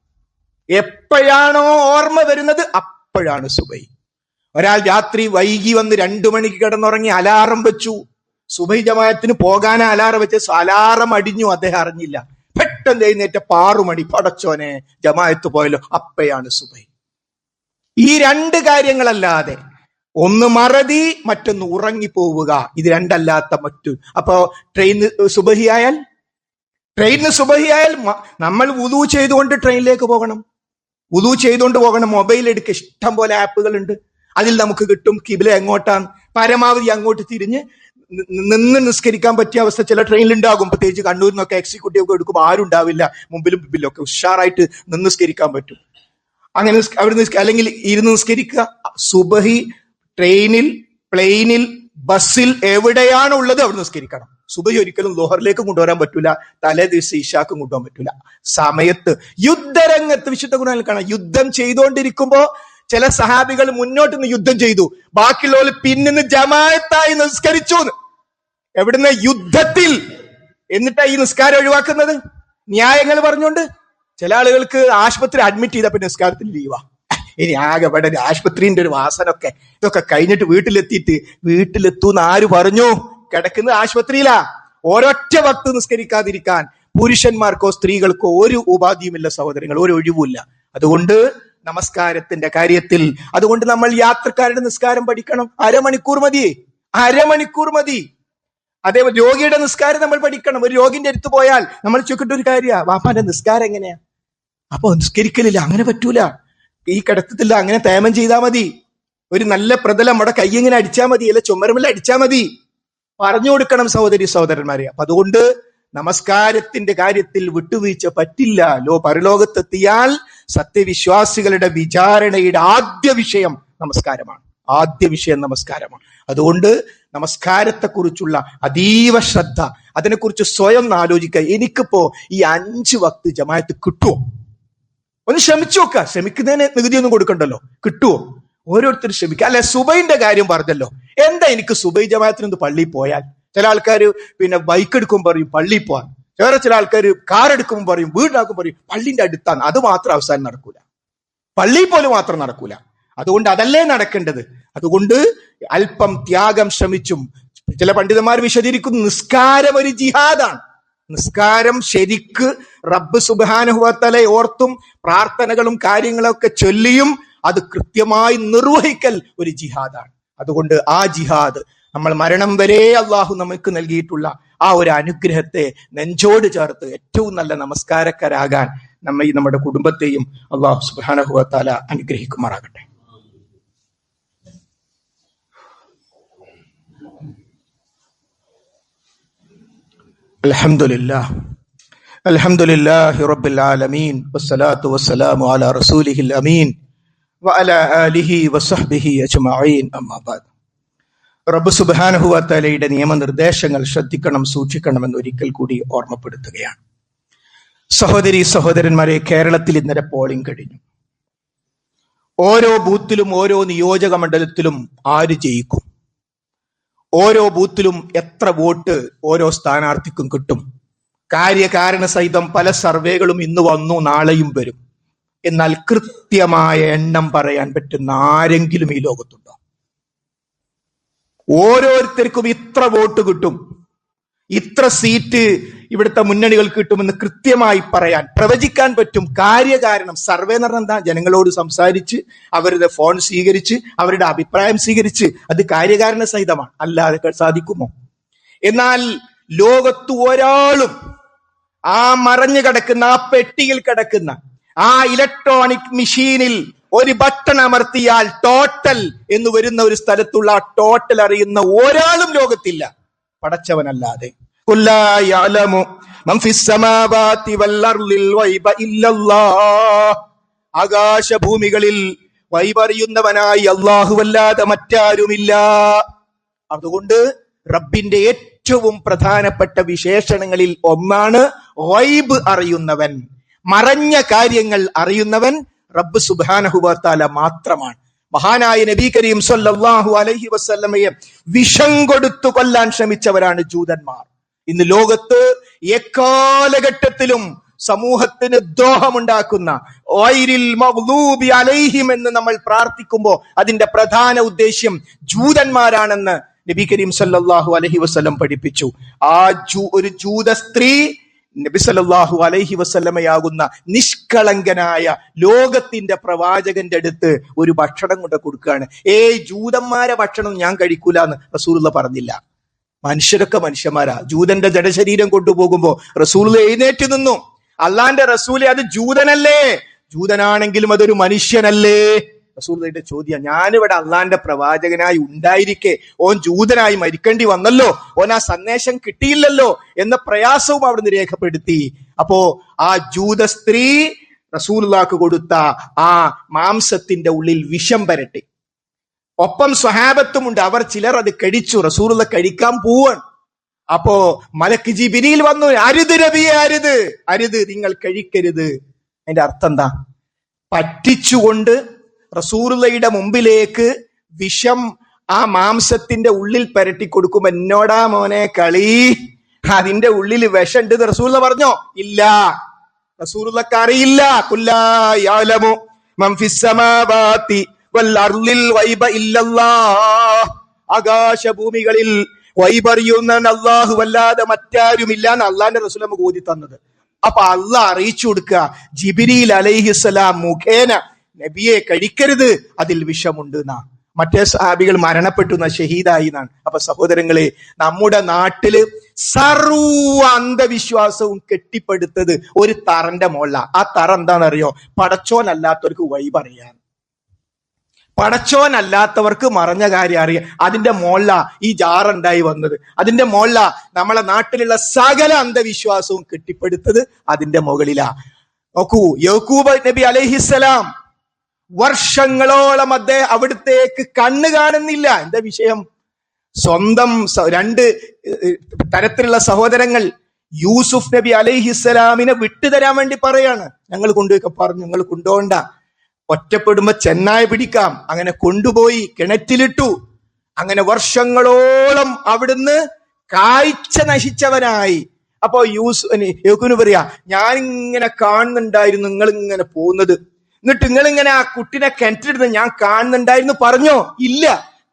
എപ്പോഴാണോ ഓർമ്മ വരുന്നത് അപ്പോഴാണ് സുബഹി. ഒരാൾ രാത്രി വൈകി വന്ന് 2 മണിക്ക് കിടന്നുറങ്ങി അലാറം വെച്ചു, സുബഹി ജമാഅത്തിന് പോകാനാ അലാറം വെച്ച്, അലാറം അടിഞ്ഞു, അദ്ദേഹം അറിഞ്ഞില്ല. പെട്ടെന്ന് എഴുന്നേറ്റ് 6 മണി, പടച്ചോനെ ജമാഅത്ത് പോയല്ലോ, അപ്പയാണ് സുബഹി. ഈ 2 കാര്യങ്ങളല്ലാതെ, ഒന്ന് മറതി, മറ്റൊന്ന് ഉറങ്ങിപ്പോവുക, ഇത് രണ്ടല്ലാത്ത മറ്റു. അപ്പോ ട്രെയിന് സുബഹിയായാൽ നമ്മൾ വുളു ചെയ്തുകൊണ്ട് ട്രെയിനിലേക്ക് പോകണം, വുളു ചെയ്തുകൊണ്ട് പോകണം. മൊബൈൽ എടുക്കുക, ഇഷ്ടം പോലെ ആപ്പുകൾ ഉണ്ട്, അതിൽ നമുക്ക് കിട്ടും കിബില എങ്ങോട്ടാണ്. പരമാവധി അങ്ങോട്ട് തിരിഞ്ഞ് നിന്ന് നിസ്കരിക്കാൻ പറ്റിയ അവസ്ഥ ചില ട്രെയിനിൽ ഉണ്ടാകും. പ്രത്യേകിച്ച് കണ്ണൂരിൽ നിന്നൊക്കെ എക്സിക്യൂട്ടീവ് ഒക്കെ എടുക്കുമ്പോൾ ആരും ഉണ്ടാവില്ല, മുമ്പിലും പിമ്പിലും ഒക്കെ ഉഷാറായിട്ട് നിന്ന് നിസ്കരിക്കാൻ പറ്റും. അങ്ങനെ അവിടെ അല്ലെങ്കിൽ ഇരുന്ന് നിസ്കരിക്കുക. സുബഹി ട്രെയിനിൽ, പ്ലെയിനിൽ, ബസ്സിൽ എവിടെയാണ് ഉള്ളത് അവിടെ നിസ്കരിക്കണം. സുബഹി ഒരിക്കലും ലോഹറിലേക്ക് കൊണ്ടുവരാൻ പറ്റൂല, തലേ ദിവസം ഇശാക്കും കൊണ്ടുപോകാൻ പറ്റൂല. സമയത്ത് യുദ്ധരംഗത്ത് വിശുദ്ധ ഖുർആനിൽ കാണാം, യുദ്ധം ചെയ്തുകൊണ്ടിരിക്കുമ്പോ ചില സഹാബികൾ മുന്നോട്ട് നിന്ന് യുദ്ധം ചെയ്തു, ബാക്കിയുള്ളവർ പിന്നിന്ന് ജമാഅത്തായി നിസ്കരിച്ചു. എവിടുന്ന്? യുദ്ധത്തിൽ. എന്നിട്ടാ ഈ നിസ്കാരം ഒഴിവാക്കുന്നത് ന്യായങ്ങൾ പറഞ്ഞുകൊണ്ട്. ചില ആളുകൾക്ക് ആശുപത്രി അഡ്മിറ്റ് ചെയ്ത പിന്നെ നിസ്കാരത്തിൽ ലീവാ. ഇനി ആകെ ഇവിടെ ആശുപത്രിന്റെ ഒരു വാസനൊക്കെ, ഇതൊക്കെ കഴിഞ്ഞിട്ട് വീട്ടിലെത്തൂന്ന് ആര് പറഞ്ഞു? കിടക്കുന്നത് ആശുപത്രിയിലാ. ഒരൊറ്റ വക്ത് നിസ്കരിക്കാതിരിക്കാൻ പുരുഷന്മാർക്കോ സ്ത്രീകൾക്കോ ഒരു ഉപാധിയുമില്ല സഹോദരങ്ങൾ, ഒരു ഒഴിവുമില്ല. അതുകൊണ്ട് നമസ്കാരത്തിന്റെ കാര്യത്തിൽ, അതുകൊണ്ട് നമ്മൾ യാത്രക്കാരുടെ നിസ്കാരം പഠിക്കണം. അരമണിക്കൂർ മതി. അതേപോലെ രോഗിയുടെ നിസ്കാരം നമ്മൾ പഠിക്കണം. ഒരു രോഗിന്റെ അടുത്ത് പോയാൽ നമ്മൾ ചോദിക്കേണ്ട ഒരു കാര്യമാണ്, വാപ്പാന്റെ നിസ്കാരം എങ്ങനെയാ? അപ്പൊ നിസ്കരിക്കലില്ല, അങ്ങനെ പറ്റൂല, ഈ കിടത്തത്തില്ല, അങ്ങനെ തേമം ചെയ്താൽ മതി. ഒരു നല്ല പ്രതലം നമ്മുടെ കൈ ഇങ്ങനെ അടിച്ചാൽ മതി, അല്ലെ ചുമരുമല്ല അടിച്ചാൽ മതി. പറഞ്ഞു കൊടുക്കണം സഹോദരന്മാരെ. അപ്പൊ അതുകൊണ്ട് നമസ്കാരത്തിന്റെ കാര്യത്തിൽ വിട്ടുവീഴ്ച പറ്റില്ല. പരലോകത്തെത്തിയാൽ സത്യവിശ്വാസികളുടെ വിചാരണയുടെ ആദ്യ വിഷയം നമസ്കാരമാണ്. അതുകൊണ്ട് നമസ്കാരത്തെക്കുറിച്ചുള്ള അതീവ ശ്രദ്ധ, അതിനെക്കുറിച്ച് സ്വയം ആലോചിക്കുക. എനിക്കിപ്പോ ഈ 5 വക്ത് ജമാഅത്ത് കിട്ടുമോ? ഒന്ന് ശ്രമിച്ചു നോക്കുക. ശ്രമിക്കുന്നതിന് നികുതിയൊന്നും കൊടുക്കണ്ടല്ലോ, കിട്ടുമോ? ഓരോരുത്തരും ശ്രമിക്കുക. അല്ലെ, സുബൈന്റെ കാര്യം പറഞ്ഞല്ലോ, എന്താ എനിക്ക് സുബൈ ജമാഅത്തിനൊന്ന് പള്ളിയിൽ പോയാൽ? ചില ആൾക്കാർ പിന്നെ ബൈക്ക് എടുക്കുമ്പോൾ പറയും പള്ളിയിൽ പോകാൻ, വേറെ ചില ആൾക്കാർ കാർ എടുക്കുമ്പോൾ പറയും, വീടിനാക്കുമ്പോൾ പറയും പള്ളിന്റെ അടുത്താണ്. അത് മാത്രം അവസാനം നടക്കൂല, പള്ളിയിൽ പോലും മാത്രം നടക്കൂല. അതുകൊണ്ട് അതല്ലേ നടക്കേണ്ടത്. അതുകൊണ്ട് അല്പം ത്യാഗം ശ്രമിച്ചും, ചില പണ്ഡിതന്മാർ വിശദീകരിക്കുന്നു, നിസ്കാരം ഒരു ജിഹാദാണ്. നിസ്കാരം ശരിക്ക് റബ്ബ് സുബ്ഹാനഹു വ തആല ഓർത്തും പ്രാർത്ഥനകളും കാര്യങ്ങളൊക്കെ ചൊല്ലിയും അത് കൃത്യമായി നിർവഹിക്കൽ ഒരു ജിഹാദാണ്. അതുകൊണ്ട് ആ ജിഹാദ് നമ്മൾ മരണം വരെ അള്ളാഹു നമുക്ക് നൽകിയിട്ടുള്ള ആ ഒരു അനുഗ്രഹത്തെ നെഞ്ചോട് ചേർത്ത് ഏറ്റവും നല്ല നമസ്കാരക്കാരാകാൻ നമ്മയും നമ്മുടെ കുടുംബത്തെയും അല്ലാഹു സുബ്ഹാനഹു വ തആല അനുഗ്രഹിക്കുമാറാകട്ടെ. അൽഹംദുലില്ലാഹി റബ്ബിൽ ആലമീൻ വസ്സലാത്തു വസ്സലാമു അലാ റസൂലിഹിൽ അമീൻ വഅലാ ആലിഹി വസഹ്ബിഹി അജ്മഈൻ. അമ്മാ ബഅദ്. റബ്ബ് സുബ്ഹാനഹു വ തആലയുടെ നിയമനിർദ്ദേശങ്ങൾ ശ്രദ്ധിക്കണം, സൂക്ഷിക്കണമെന്ന് ഒരിക്കൽ കൂടി ഓർമ്മപ്പെടുത്തുകയാണ്. സഹോദരി സഹോദരന്മാരെ, കേരളത്തിൽ ഇന്നലെ പോളിംഗ് കഴിഞ്ഞു. ഓരോ ബൂത്തിലും ഓരോ നിയോജക മണ്ഡലത്തിലും ആര് ജയിക്കും, ഓരോ ബൂത്തിലും എത്ര വോട്ട് ഓരോ സ്ഥാനാർത്ഥിക്കും കിട്ടും, കാര്യകാരണ സഹിതം പല സർവേകളും ഇന്ന് വന്നു, നാളെയും വരും. എന്നാൽ കൃത്യമായ എണ്ണം പറയാൻ പറ്റുന്ന ആരെങ്കിലും ഈ ലോകത്തുണ്ടോ? ഓരോരുത്തർക്കും ഇത്ര വോട്ട് കിട്ടും, ഇത്ര സീറ്റ് ഇവിടുത്തെ മുന്നണികൾക്ക് കിട്ടുമെന്ന് കൃത്യമായി പറയാൻ, പ്രവചിക്കാൻ പറ്റും. കാര്യകാരണം സർവേ എന്ന് പറഞ്ഞാൽ എന്താ? ജനങ്ങളോട് സംസാരിച്ച് അവരുടെ ഫോൺ സ്വീകരിച്ച് അവരുടെ അഭിപ്രായം സ്വീകരിച്ച് അത് കാര്യകാരണ സഹിതമാണ്, അല്ലാതെ സാധിക്കുമോ? എന്നാൽ ലോകത്ത് ഒരാളും ആ മറഞ്ഞു കിടക്കുന്ന, ആ പെട്ടിയിൽ കിടക്കുന്ന ആ ഇലക്ട്രോണിക് മെഷീനിൽ ഒരു ബട്ടൺ അമർത്തിയാൽ ടോട്ടൽ എന്ന് വരുന്ന ഒരു സ്ഥലത്തുള്ള ആ ടോട്ടൽ അറിയുന്ന ഒരാളും ലോകത്തില്ല, പടച്ചവനല്ലാതെ. ആകാശഭൂമികളിൽ വൈബറിയുന്നവനായി അല്ലാഹുവല്ലാതെ മറ്റാരുമില്ല. അതുകൊണ്ട് റബ്ബിന്റെ ഏറ്റവും പ്രധാനപ്പെട്ട വിശേഷണങ്ങളിൽ ഒന്നാണ് ഗൈബ് അറിയുന്നവൻ, മറഞ്ഞ കാര്യങ്ങൾ അറിയുന്നവൻ റബ്ബ് സുബ്ഹാനഹു വ തആല മാത്രമാണ്. മഹാനായ നബി കരീം സ്വല്ലല്ലാഹു അലൈഹി വസല്ലമയെ വിഷം കൊടുത്തു കൊല്ലാൻ ശ്രമിച്ചവരാണ് ജൂതന്മാർ. ഇന്ന് ലോകത്ത് എക്കാലഘട്ടത്തിലും സമൂഹത്തിന് ദ്രോഹമുണ്ടാക്കുന്ന ഗൈരിൽ മഗ്ദൂബി അലൈഹിം എന്ന് നമ്മൾ പ്രാർത്ഥിക്കുമ്പോൾ അതിന്റെ പ്രധാന ഉദ്ദേശ്യം ജൂതന്മാരാണെന്ന് നബി കരീം സല്ലല്ലാഹു അലൈഹി വസല്ലം പഠിപ്പിച്ചു. ഒരു ജൂത സ്ത്രീ നബി സല്ലല്ലാഹു അലൈഹി വസല്ലമയാകുന്ന നിഷ്കളങ്കനായ ലോകത്തിന്റെ പ്രവാചകന്റെ അടുത്ത് ഒരു ഭക്ഷണം കൊണ്ട് കൊടുക്കുകയാണ്. ജൂതന്മാരെ ഭക്ഷണം ഞാൻ കഴിക്കൂല എന്ന് റസൂലുള്ള പറഞ്ഞില്ല. മനുഷ്യരൊക്കെ മനുഷ്യന്മാരാ. ജൂതന്റെ ജഡശരീരം കൊണ്ടുപോകുമ്പോ റസൂൽ എഴുന്നേറ്റ് നിന്നു. അള്ളാന്റെ റസൂലെ, അത് ജൂതനല്ലേ? ജൂതനാണെങ്കിലും അതൊരു മനുഷ്യനല്ലേ? റസൂലുള്ളാഹിയുടെ ചോദ്യം. ഞാനിവിടെ അള്ളാന്റെ പ്രവാചകനായി ഉണ്ടായിരിക്കെ ഓൻ ജൂതനായി മരിക്കേണ്ടി വന്നല്ലോ, ഓൻ ആ സന്ദേശം കിട്ടിയില്ലല്ലോ എന്ന പ്രയാസവും അവിടുന്ന് രേഖപ്പെടുത്തി. അപ്പോ ആ ജൂത സ്ത്രീ റസൂലുള്ളാഹിക്ക് കൊടുത്ത ആ മാംസത്തിന്റെ ഉള്ളിൽ വിഷം പരട്ടി. ഒപ്പം സ്വഹാബത്തുമുണ്ട്. അവർ ചിലർ അത് കഴിച്ചു. റസൂലുള്ളാഹി കഴിക്കാൻ പോവാൻ. അപ്പോ മലക്ക് ജിബ്രീൽ വന്നു. അരുത് നബിയെ, അരുത്, അരുത്, നിങ്ങൾ കഴിക്കരുത്. അതിന്റെ അർത്ഥം എന്താ? പറ്റിച്ചുകൊണ്ട് റസൂലുള്ളാഹിയുടെ മുമ്പിലേക്ക് വിഷം ആ മാംസത്തിന്റെ ഉള്ളിൽ പരട്ടി കൊടുക്കും. എന്നോടാ മോനെ കളി, അതിന്റെ ഉള്ളിൽ വിഷമുണ്ട് റസൂലുള്ളാഹി പറഞ്ഞോ? ഇല്ല, റസൂലുള്ളാഹിക്ക് അറിയില്ല. കുല്ലാ യഅലമു മൻ ഫിസ് സമാവാതി വൽ അർളിൽ ഗൈബ ഇല്ലല്ലാഹ്. ആകാശഭൂമികളിൽ വൈബറിയുന്ന അല്ലാഹു വല്ലാതെ മറ്റാരുമില്ല എന്ന് അള്ളാന്റെ റസൂൽ നമുക്ക് ഓതി തന്നത്. അപ്പൊ അള്ളാഹ് അറിയിച്ചു കൊടുക്കുക ജിബ്രീൽ അലൈഹിസ്സലാം മുഖേന, നബിയെ കഴിക്കരുത്, അതിൽ വിഷമുണ്ട് എന്നാ. മറ്റേ സഹാബികൾ മരണപ്പെട്ടു എന്നാ, ഷഹീദായി എന്നാണ്. അപ്പൊ സഹോദരങ്ങളെ, നമ്മുടെ നാട്ടില് സർവ അന്ധവിശ്വാസവും കെട്ടിപ്പടുത്തത് ഒരു തറന്റെ മോള. ആ തറ എന്താണെന്നറിയോ? പടച്ചോനല്ലാത്തവർക്ക് വഴി പറയാൻ, പടച്ചോനല്ലാത്തവർക്ക് മറഞ്ഞ കാര്യം അറിയാം. അതിന്റെ മോള ഈ ജാറുണ്ടായി വന്നത്. അതിന്റെ മോള നമ്മളെ നാട്ടിലുള്ള സകല അന്ധവിശ്വാസവും കെട്ടിപ്പടുത്തത് അതിന്റെ മുകളിലാ. നോക്കൂ, യാക്കൂബ് നബി അലൈഹിസ്സലാം വർഷങ്ങളോളം അദ്ദേഹം അവിടത്തേക്ക് കണ്ണ് കാണുന്നില്ല. എന്താ വിഷയം? സ്വന്തം രണ്ട് തരത്തിലുള്ള സഹോദരങ്ങൾ യൂസുഫ് നബി അലൈഹിസ്സലാമിനെ വിട്ടുതരാൻ വേണ്ടി പറയാണ്. ഞങ്ങൾ കൊണ്ടുപോയി പറഞ്ഞു, ഞങ്ങൾ കൊണ്ടുപോകണ്ട, ഒറ്റപ്പെടുമ്പോ ചെന്നായ പിടിക്കാം. അങ്ങനെ കൊണ്ടുപോയി കിണറ്റിലിട്ടു. അങ്ങനെ വർഷങ്ങളോളം അവിടുന്ന് കാഴ്ച നശിച്ചവനായി. അപ്പോ യൂസുഫിന് പറയാ, ഞാനിങ്ങനെ കാണുന്നുണ്ടായിരുന്നു നിങ്ങൾ ഇങ്ങനെ പോകുന്നത്, എന്നിട്ട് നിങ്ങൾ ഇങ്ങനെ ആ കുട്ടിനെ കിണറ്റിലിടുന്നത് ഞാൻ കാണുന്നുണ്ടായിരുന്നു പറഞ്ഞോ? ഇല്ല.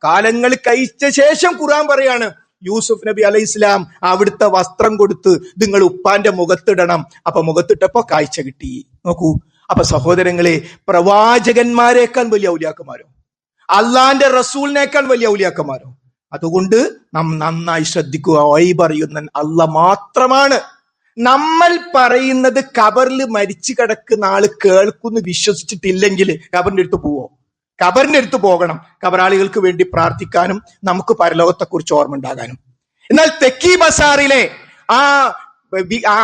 കാലങ്ങൾ കഴിച്ച ശേഷം ഖുർആൻ പറയാണ്, യൂസുഫ് നബി അലൈഹി ഇസ്ലാം അവിടുത്തെ വസ്ത്രം കൊടുത്ത് നിങ്ങൾ ഉപ്പാന്റെ മുഖത്തിടണം. അപ്പൊ മുഖത്തിട്ടപ്പോ കാഴ്ച കിട്ടി. നോക്കൂ, അപ്പൊ സഹോദരങ്ങളെ, പ്രവാചകന്മാരെക്കാൾ വലിയ ഔലിയാക്കന്മാരോ, അള്ളാന്റെ റസൂലിനേക്കാൾ വലിയ ഔലിയാക്കന്മാരോ? അതുകൊണ്ട് നാം നന്നായി ശ്രദ്ധിക്കുക. ഗൈബ് അറിയുന്ന അല്ലാഹ് മാത്രമാണ്. നമ്മൾ പറയുന്നത് ഖബറിൽ മരിച്ചു കിടക്കുന്ന ആള് കേൾക്കുന്നു വിശ്വസിച്ചിട്ടില്ലെങ്കിൽ ഖബറിന്റെ അടുത്ത് പോവോ? ഖബറിന്റെ അടുത്ത് പോകണം, ഖബറാളികൾക്ക് വേണ്ടി പ്രാർത്ഥിക്കാനും നമുക്ക് പരലോകത്തെക്കുറിച്ച് ഓർമ്മ ഉണ്ടാകാനും. എന്നാൽ തെക്കി ബസാറിലെ ആ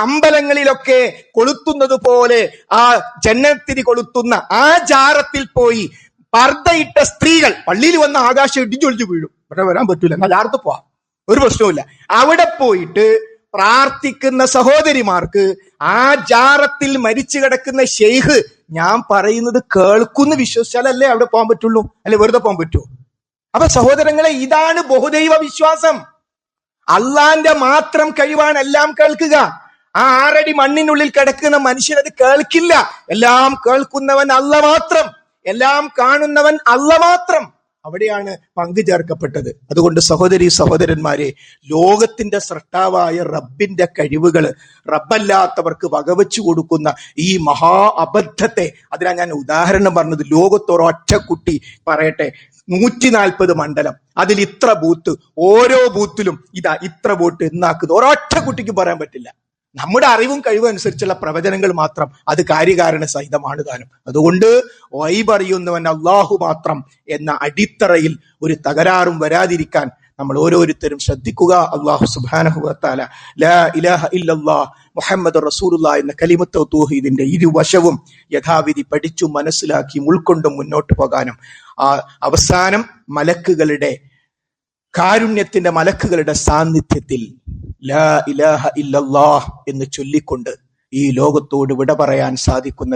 അമ്പലങ്ങളിലൊക്കെ കൊളുത്തുന്നത് പോലെ ആ ജന്നത്തിരി കൊളുത്തുന്ന ആ ജാറത്തിൽ പോയി പർദ്ദയിട്ട സ്ത്രീകൾ, പള്ളിയിൽ വന്ന ആകാശം ഇടിഞ്ഞൊളിഞ്ഞു വീഴും, പക്ഷെ വരാൻ പറ്റൂല, എന്നാൽ ജാറത്ത് പോവാം, ഒരു പ്രശ്നവുമില്ല. അവിടെ പോയിട്ട് പ്രാർത്ഥിക്കുന്ന സഹോദരിമാർക്ക് ആ ജാറത്തിൽ മരിച്ചു കിടക്കുന്ന ഷെയ്ഖ് ഞാൻ പറയുന്നത് കേൾക്കുന്നു വിശ്വസിച്ചാലല്ലേ അവിടെ പോകാൻ പറ്റുള്ളൂ, അല്ലെ വെറുതെ പോകാൻ പറ്റുമോ? അപ്പൊ സഹോദരങ്ങളെ, ഇതാണ് ബഹുദൈവ വിശ്വാസം. അള്ളാന്റെ മാത്രം കഴിവാണ് എല്ലാം കേൾക്കുക. ആ 6 അടി മണ്ണിനുള്ളിൽ കിടക്കുന്ന മനുഷ്യൻ അത് കേൾക്കില്ല. എല്ലാം കേൾക്കുന്നവൻ അള്ള മാത്രം, എല്ലാം കാണുന്നവൻ അള്ള മാത്രം. അവിടെയാണ് പങ്കു ചേർക്കപ്പെട്ടത്. അതുകൊണ്ട് സഹോദരി സഹോദരന്മാരെ, ലോകത്തിന്റെ സൃഷ്ടാവായ റബ്ബിന്റെ കഴിവുകൾ റബ്ബല്ലാത്തവർക്ക് വകവെച്ചു കൊടുക്കുന്ന ഈ മഹാ അബദ്ധത്തെ, അതിനാ ഞാൻ ഉദാഹരണം പറഞ്ഞത്. ലോകത്തൊരൊറ്റ കുട്ടി പറയട്ടെ, 140 മണ്ഡലം, അതിൽ ഇത്ര ബൂത്ത്, ഓരോ ബൂത്തിലും ഇതാ ഇത്ര വോട്ട് എന്നാക്കുന്നത് ഒരൊറ്റ കുട്ടിക്ക് പറയാൻ പറ്റില്ല. നമ്മുടെ അറിവും കഴിവും അനുസരിച്ചുള്ള പ്രവചനങ്ങൾ മാത്രം അത് കാര്യകാരണ സഹിതമാണ് താനും. അതുകൊണ്ട് പറയുന്നവൻ അള്ളാഹു മാത്രം എന്ന അടിത്തറയിൽ ഒരു തകരാറും വരാതിരിക്കാൻ നമ്മൾ ഓരോരുത്തരും ശ്രദ്ധിക്കുക. അള്ളാഹു സുബ്ഹാനഹു വ തആല ലാ ഇലാഹ ഇല്ലല്ലാഹ് മുഹമ്മദ് റസൂലുള്ളാഹി എന്ന കലിമത്ത് തൗഹീദിന്റെ ഇരുവശവും യഥാവിധി പഠിച്ചും മനസ്സിലാക്കിയും ഉൾക്കൊണ്ടും മുന്നോട്ട് പോകാനും അവസാനം മലക്കുകളുടെ കാരുണ്യത്തിന്റെ മലക്കുകളുടെ സാന്നിധ്യത്തിൽ ലാ ഇലാഹ ഇല്ലല്ലാഹ് എന്ന് ചൊല്ലിക്കൊണ്ട് ഈ ലോകത്തോട് വിട പറയാൻ സാധിക്കുന്ന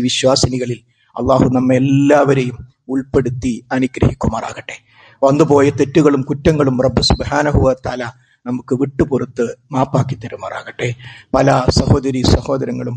വിശ്വാസിനികളിൽ അള്ളാഹു നമ്മെ എല്ലാവരെയും ഉൾപ്പെടുത്തി അനുഗ്രഹിക്കുമാറാകട്ടെ. വന്നുപോയ തെറ്റുകളും കുറ്റങ്ങളും റബ്ബ് സുബ്ഹാനഹു വ തആല നമുക്ക് വിട്ടുപുറത്ത് മാപ്പാക്കി തരുമാറാകട്ടെ. പല സഹോദരങ്ങളും